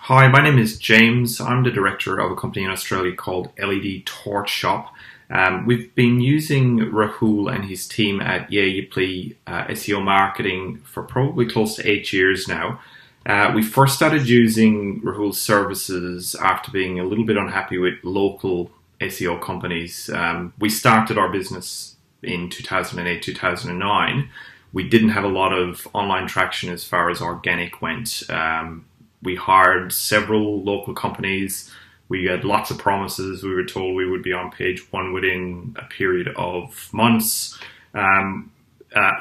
Hi, my name is James. I'm the director of a company in Australia called LED Torch Shop. We've been using Rahul and his team at YaYpLee SEO Marketing for probably close to 8 years now. We first started using Rahul's services after being a little bit unhappy with local SEO companies. We started our business in 2008, 2009. We didn't have a lot of online traction as far as organic went. We hired several local companies. We had lots of promises. We were told we would be on page one within a period of months.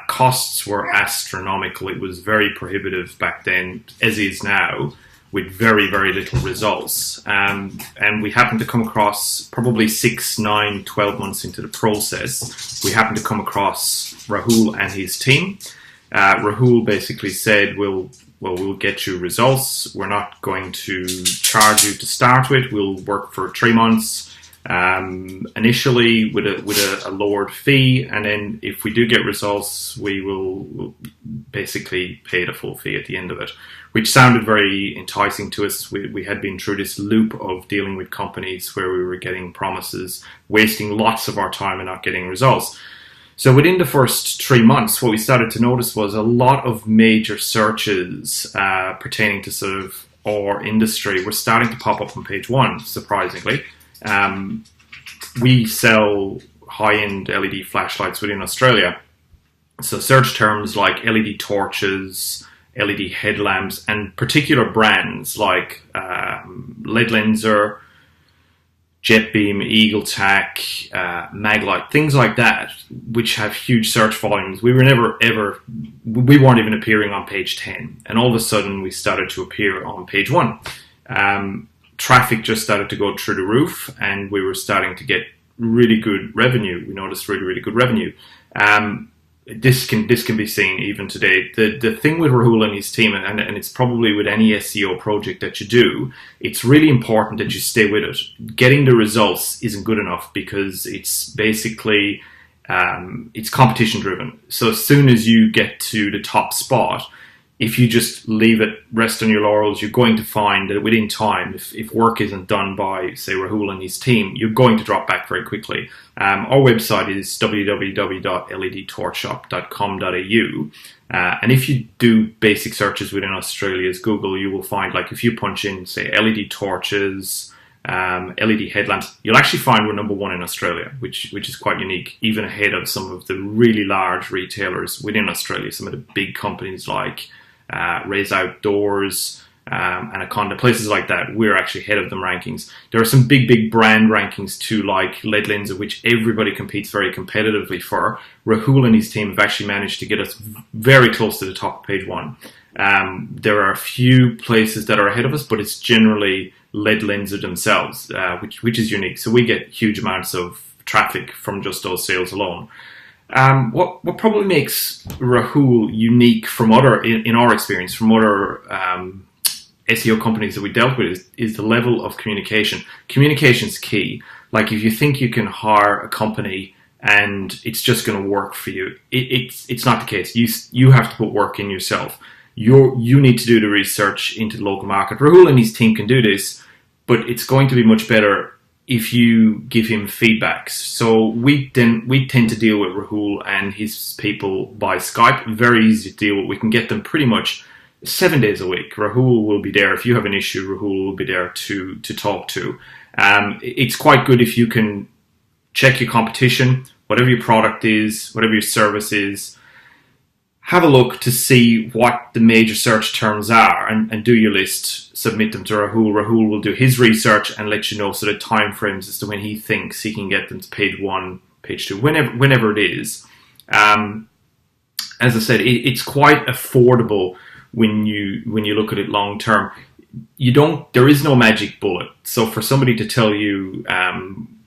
Costs were astronomical. It was very prohibitive back then, as is now, with very, very little results. And we happened to come across, probably 6, 9, 12 months into the process, we happened to come across Rahul and his team. Rahul basically said, we'll get you results. We're not going to charge you to start with. We'll work for 3 months initially with a lowered fee, and then if we do get results, we'll basically pay the full fee at the end of it, which sounded very enticing to us. We had been through this loop of dealing with companies where we were getting promises, wasting lots of our time and not getting results. So within the first 3 months, what we started to notice was a lot of major searches pertaining to sort of our industry were starting to pop up on page one, surprisingly. We sell high-end LED flashlights within Australia. So search terms like LED torches, LED headlamps, and particular brands like LED Lenser, Jetbeam, Eagle Tack, Maglite, things like that, which have huge search volumes. We weren't even appearing on page 10. And all of a sudden we started to appear on page 1. Traffic just started to go through the roof, and we were starting to get really good revenue. We noticed really, really good revenue. This can be seen even today. The thing with Rahul and his team, and it's probably with any SEO project that you do, it's really important that you stay with it. Getting the results isn't good enough because it's basically it's competition driven. So as soon as you get to the top spot, if you just leave it, rest on your laurels, you're going to find that within time, if work isn't done by, say, Rahul and his team, you're going to drop back very quickly. Our website is www.ledtorchshop.com.au. And if you do basic searches within Australia's Google, you will find, like, if you punch in, say, LED torches, LED headlamps, you'll actually find we're number 1 in Australia, which is quite unique, even ahead of some of the really large retailers within Australia, some of the big companies like Raise Outdoors, Anaconda, places like that. We're actually ahead of them rankings. There are some big brand rankings too, like LED Lenser, which everybody competes very competitively for. Rahul and his team have actually managed to get us very close to the top of page 1. There are a few places that are ahead of us, but it's generally LED Lenser themselves, which is unique. So we get huge amounts of traffic from just those sales alone. What probably makes Rahul unique from other, in our experience, from other SEO companies that we dealt with is the level of communication. Communication's key. Like, if you think you can hire a company and it's just going to work for you, it's not the case. You have to put work in yourself. You need to do the research into the local market. Rahul and his team can do this, but it's going to be much better if you give him feedbacks. So we tend to deal with Rahul and his people by Skype. Very easy to deal with. We can get them pretty much 7 days a week. Rahul will be there. If you have an issue, Rahul will be there to talk to. It's quite good if you can check your competition, whatever your product is, whatever your service is. Have a look to see what the major search terms are and do your list, submit them to Rahul. Rahul will do his research and let you know sort of time frames as to when he thinks he can get them to page 1, page 2, whenever it is. As I said, it's quite affordable when you look at it long term. There is no magic bullet. So for somebody to tell you,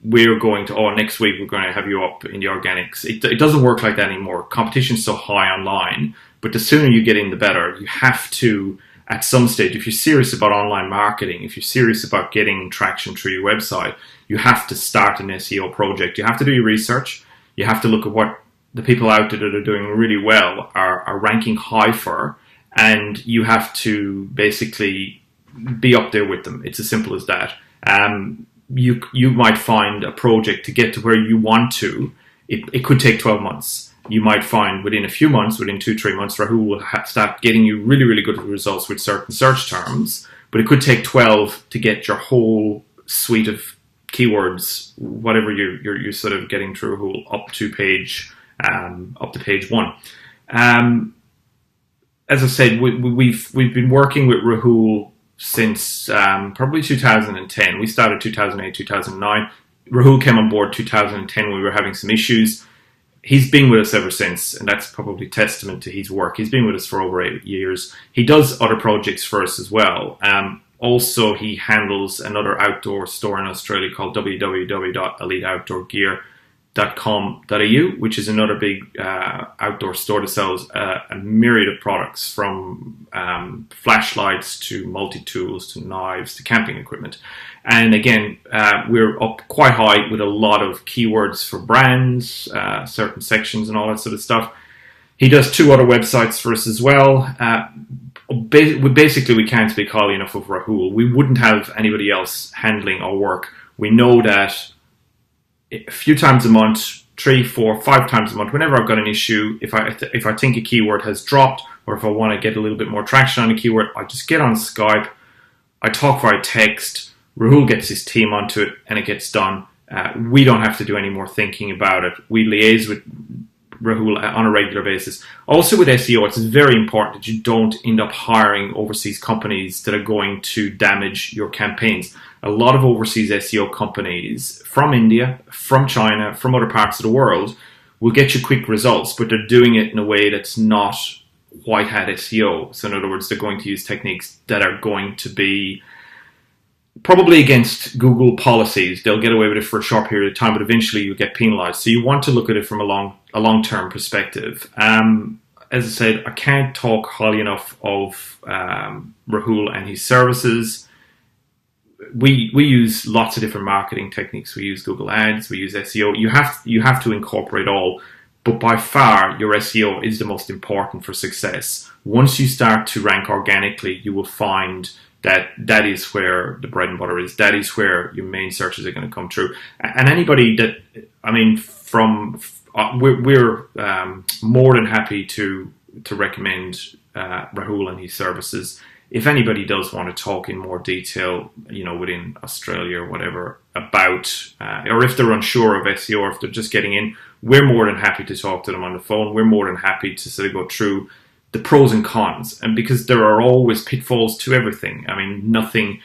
we're going to, next week we're going to have you up in the organics, it doesn't work like that anymore. Competition's so high online, but the sooner you get in, the better. You have to, at some stage, if you're serious about online marketing, if you're serious about getting traction through your website, you have to start an SEO project. You have to do your research. You have to look at what the people out there that are doing really well are ranking high for, and you have to basically be up there with them. It's as simple as that. You might find a project to get to where you want to. It could take 12 months. You might find within a few months, within 2-3 months, Rahul will start getting you really, really good results with certain search terms. But it could take 12 to get your whole suite of keywords, whatever you're sort of getting through Rahul, up to page 1. As I said, we've been working with Rahul since probably 2010. We started 2008, 2009. Rahul came on board 2010 when we were having some issues. He's been with us ever since, and that's probably testament to his work. He's been with us for over 8 years. He does other projects for us as well. Also, he handles another outdoor store in Australia called www.eliteoutdoorgear.com.au, which is another big outdoor store that sells a myriad of products, from flashlights to multi-tools to knives to camping equipment. And again, we're up quite high with a lot of keywords for brands, certain sections and all that sort of stuff. He does 2 other websites for us as well. Basically, we can't speak highly enough of Rahul. We wouldn't have anybody else handling our work. We know that a few times a month, 3, 4, 5 times a month, whenever I've got an issue, if I think a keyword has dropped, or if I want to get a little bit more traction on a keyword, I just get on Skype, I talk via text, Rahul gets his team onto it, and it gets done. We don't have to do any more thinking about it. We liaise with Rahul on a regular basis. Also with SEO, it's very important that you don't end up hiring overseas companies that are going to damage your campaigns. A lot of overseas SEO companies from India, from China, from other parts of the world will get you quick results, but they're doing it in a way that's not white hat SEO. So in other words, they're going to use techniques that are going to be probably against Google policies. They'll get away with it for a short period of time, but eventually you'll get penalized. So you want to look at it from a long-term perspective. As I said, I can't talk highly enough of Rahul and his services. We use lots of different marketing techniques. We use Google Ads, we use SEO. You have to incorporate all, but by far your SEO is the most important for success. Once you start to rank organically, you will find that is where the bread and butter is. That is where your main searches are going to come through. And anybody that, I mean, we're more than happy to recommend Rahul and his services. If anybody does want to talk in more detail, within Australia or whatever, about, or if they're unsure of SEO, or if they're just getting in, we're more than happy to talk to them on the phone. We're more than happy to sort of go through the pros and cons, and because there are always pitfalls to everything. I mean, nothing,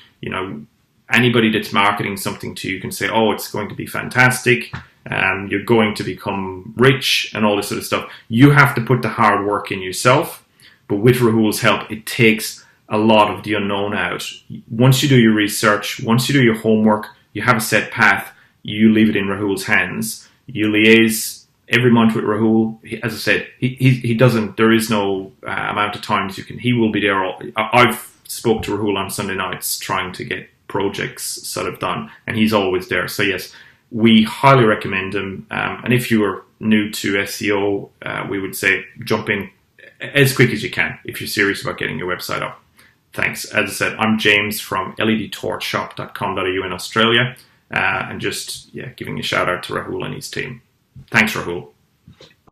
anybody that's marketing something to you can say, oh, it's going to be fantastic, you're going to become rich and all this sort of stuff. You have to put the hard work in yourself, but with Rahul's help, it takes a lot of the unknown out. Once you do your research, once you do your homework, you have a set path, you leave it in Rahul's hands. You liaise every month with Rahul. As I said, he doesn't, there is no amount of times he will be there. I've spoke to Rahul on Sunday nights trying to get projects sort of done, and he's always there. So yes, we highly recommend him. And if you are new to SEO, we would say jump in as quick as you can if you're serious about getting your website up. Thanks. As I said, I'm James from ledtorchshop.com.au in Australia, and just giving a shout out to Rahul and his team. Thanks, Rahul.